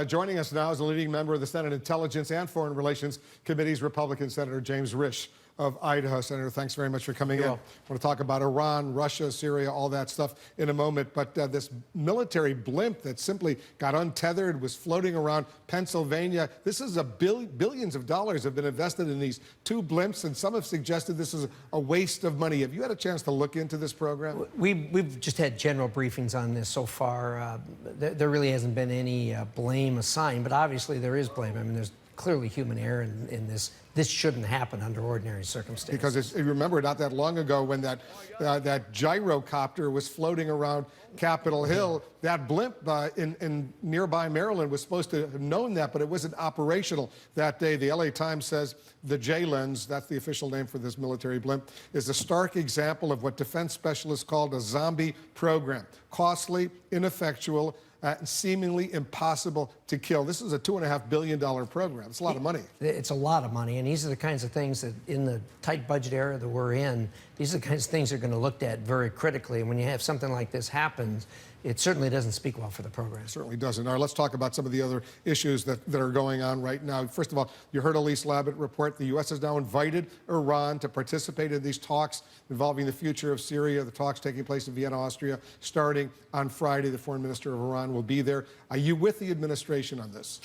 Joining us now is a leading member of the Senate Intelligence and Foreign Relations Committees, Republican Senator James Risch of Idaho. Senator, thanks very much for coming in. I want to talk about Iran, Russia, Syria, all that stuff in a moment. But this military blimp that simply got untethered, was floating around Pennsylvania. This is billions of dollars have been invested in these two blimps, and some have suggested this is a waste of money. Have you had a chance to look into this program? We've just had general briefings on this so far. There really hasn't been any blame assigned, but obviously there is blame. I mean, there's clearly human error in this. This shouldn't happen under ordinary circumstances. Because you remember not that long ago when that gyrocopter was floating around Capitol Hill, that blimp in nearby Maryland was supposed to have known that, but it wasn't operational that day. The LA Times says the J-lens, that's the official name for this military blimp, is a stark example of what defense specialists called a zombie program. Costly, ineffectual, and seemingly impossible to kill. This is a $2.5 billion program. It's a lot of money. It's a lot of money, and these are the kinds of things that, in the tight budget era that we're in, these are the kinds of things that are going to look at very critically. And when you have something like this happen, it certainly doesn't speak well for the program. It certainly doesn't. All right, let's talk about some of the other issues that are going on right now. First of all, you heard Elise Labott report the U.S. has now invited Iran to participate in these talks involving the future of Syria. The talks taking place in Vienna, Austria, starting on Friday. The foreign minister of Iran will be there. Are you with the administration on this?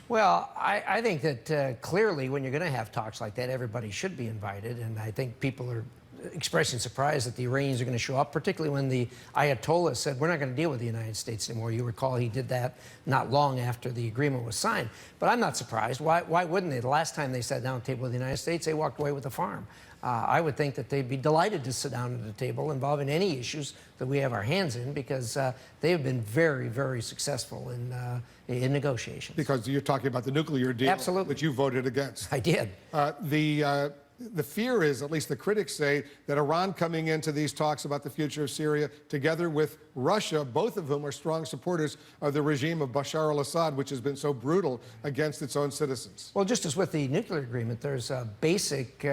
Well, I think that clearly when you're going to have talks like that, everybody should be invited. And I think people are expressing surprise that the Iranians are going to show up, particularly when the Ayatollah said, we're not going to deal with the United States anymore. You recall he did that not long after the agreement was signed. But I'm not surprised. Why wouldn't they? The last time they sat down at the table with the United States, they walked away with a farm. I would think that they'd be delighted to sit down at the table involving any issues that we have our hands in, because they have been very, very successful in negotiations. Because you're talking about the nuclear deal, absolutely, which you voted against. I did. The fear is, at least the critics say, that Iran coming into these talks about the future of Syria, together with Russia, both of whom are strong supporters of the regime of Bashar al-Assad, which has been so brutal against its own citizens. Well, just as with the nuclear agreement, there's basic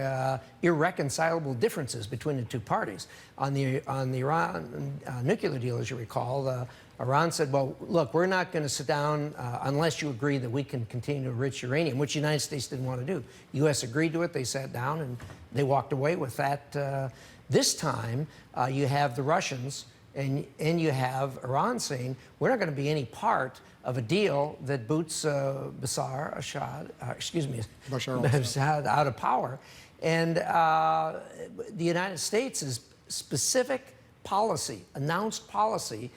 irreconcilable differences between the two parties. On the Iran nuclear deal, as you recall, Iran said, well, look, we're not going to sit down unless you agree that we can continue to enrich uranium, which the United States didn't want to do. The U.S. agreed to it. They sat down, and they walked away with that. This time, you have the Russians and you have Iran saying, we're not going to be any part of a deal that boots Bashar al-Assad out of power. And the United States' specific policy, announced policy,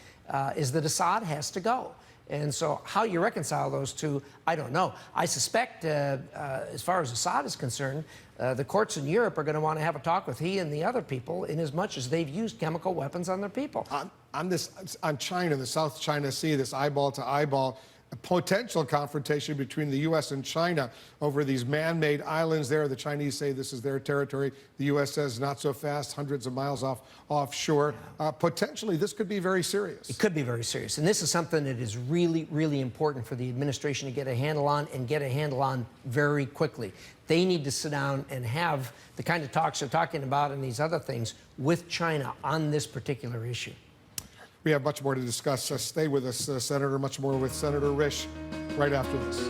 is that Assad has to go. And so how you reconcile those two, I don't know. I suspect, as far as Assad is concerned, the courts in Europe are going to want to have a talk with he and the other people, in as much as they've used chemical weapons on their people. On China, the South China Sea, this eyeball-to-eyeball potential confrontation between the U.S. and China over these man-made islands there. The Chinese say this is their territory. The U.S. says not so fast, hundreds of miles offshore. Potentially, this could be very serious. It could be very serious. And this is something that is really, really important for the administration to get a handle on, and get a handle on very quickly. They need to sit down and have the kind of talks they're talking about and these other things with China on this particular issue. We have much more to discuss. Stay with us, Senator. Much more with Senator Risch right after this.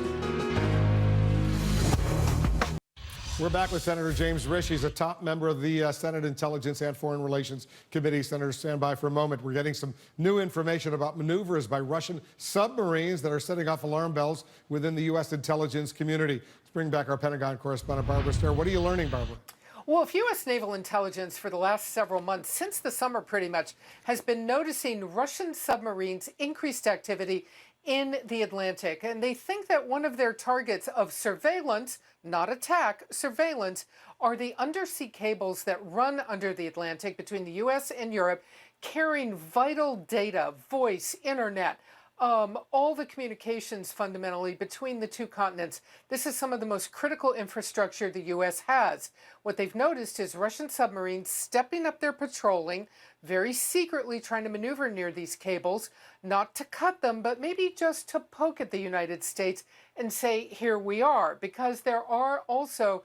We're back with Senator James Risch. He's a top member of the Senate Intelligence and Foreign Relations Committee. Senator, stand by for a moment. We're getting some new information about maneuvers by Russian submarines that are setting off alarm bells within the U.S. intelligence community. Let's bring back our Pentagon correspondent, Barbara Stair. What are you learning, Barbara? Well, if U.S. naval intelligence for the last several months, since the summer pretty much, has been noticing Russian submarines' increased activity in the Atlantic. And they think that one of their targets of surveillance, not attack, surveillance, are the undersea cables that run under the Atlantic between the U.S. and Europe, carrying vital data, voice, internet, all the communications fundamentally between the two continents. This is some of the most critical infrastructure the U.S. has. What they've noticed is Russian submarines stepping up their patrolling, very secretly trying to maneuver near these cables, not to cut them, but maybe just to poke at the United States and say, here we are, because there are also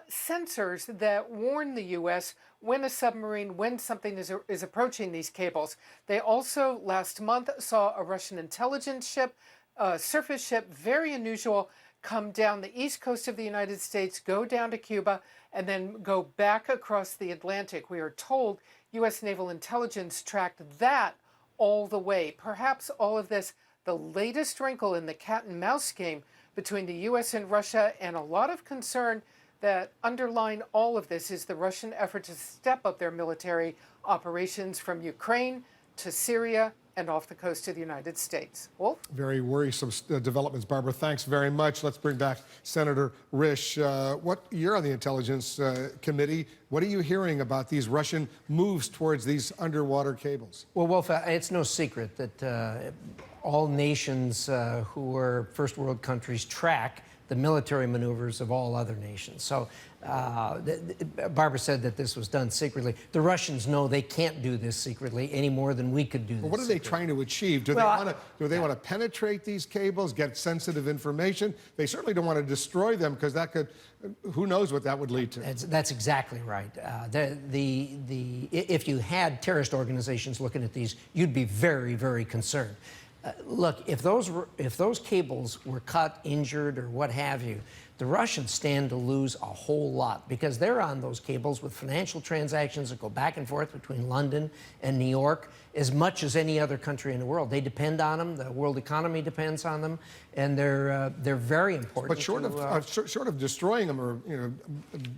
sensors that warn the U.S. when a submarine, when something is approaching these cables. They also, last month, saw a Russian intelligence ship surface ship, very unusual, come down the east coast of the United States, go down to Cuba, and then go back across the Atlantic. We are told U.S. naval intelligence tracked that all the way. Perhaps all of this, the latest wrinkle in the cat and mouse game between the U.S. and Russia, and a lot of concern that underline all of this is the Russian effort to step up their military operations from Ukraine to Syria and off the coast of the United States. Wolf? Very worrisome developments, Barbara. Thanks very much. Let's bring back Senator Risch. You're on the Intelligence Committee. What are you hearing about these Russian moves towards these underwater cables? Well, Wolf, it's no secret that all nations who are first world countries track the military maneuvers of all other nations. So Barbara said that this was done secretly. The Russians know they can't do this secretly any more than we could do this. Well, what are they trying to achieve? Do they want to penetrate these cables, get sensitive information? They certainly don't want to destroy them, because that could, who knows what that would lead to. That's exactly right. If you had terrorist organizations looking at these, you'd be very, very concerned. Look, if those cables were cut, injured, or what have you, the Russians stand to lose a whole lot, because they're on those cables with financial transactions that go back and forth between London and New York as much as any other country in the world. They depend on them. The world economy depends on them, and they're very important. But short of destroying them or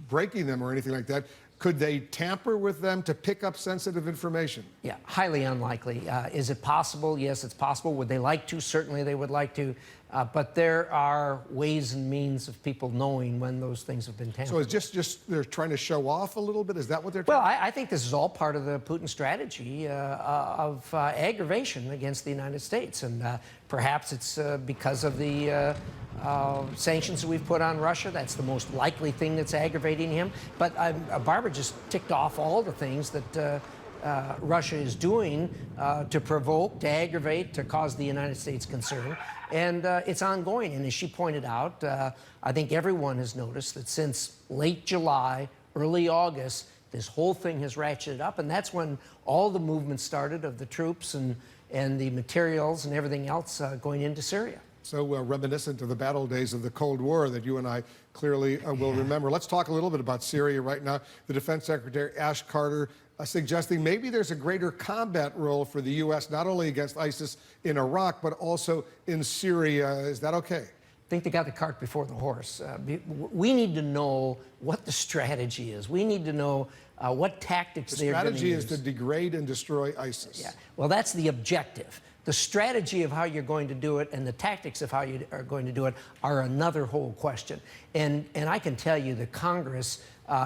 breaking them or anything like that, could they tamper with them to pick up sensitive information? Yeah, highly unlikely. Is it possible? Yes, it's possible. Would they like to? Certainly they would like to. But there are ways and means of people knowing when those things have been tampered. So it's just they're trying to show off a little bit? Is that what they're trying? Well, I think this is all part of the Putin strategy of aggravation against the United States. And perhaps it's because of the sanctions that we've put on Russia. That's the most likely thing that's aggravating him. But Barbara just ticked off all the things that Russia is doing to provoke, to aggravate, to cause the United States concern. And it's ongoing. And as she pointed out, I think everyone has noticed that since late July, early August, this whole thing has ratcheted up. And that's when all the movement started of the troops and the materials and everything else going into Syria. So reminiscent of the battle days of the Cold War that you and I clearly will remember. Let's talk a little bit about Syria right now. The Defense Secretary, Ash Carter, suggesting maybe there's a greater combat role for the U.S., not only against ISIS in Iraq, but also in Syria. Is that okay? I think they got the cart before the horse. We need to know what the strategy is. We need to know what tactics they're going to use. The strategy is to degrade and destroy ISIS. Yeah. Well, that's the objective. The strategy of how you're going to do it and the tactics of how you are going to do it are another whole question. And I can tell you that Congress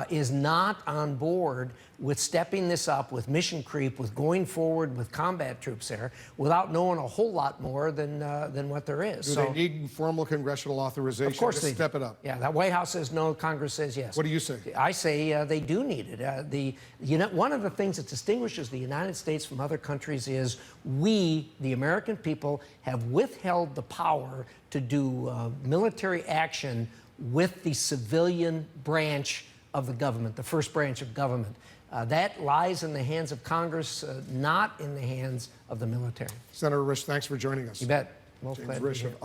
is not on board with stepping this up, with mission creep, with going forward with combat troops there, without knowing a whole lot more than what there is. Do they need formal congressional authorization of course to step it up? Yeah, the White House says no, Congress says yes. What do you say? I say they do need it. One of the things that distinguishes the United States from other countries is we, the American people, have withheld the power to do military action with the civilian branch of the government, the first branch of government. That lies in the hands of Congress, not in the hands of the military. Senator Risch, thanks for joining us. You bet. James Risch of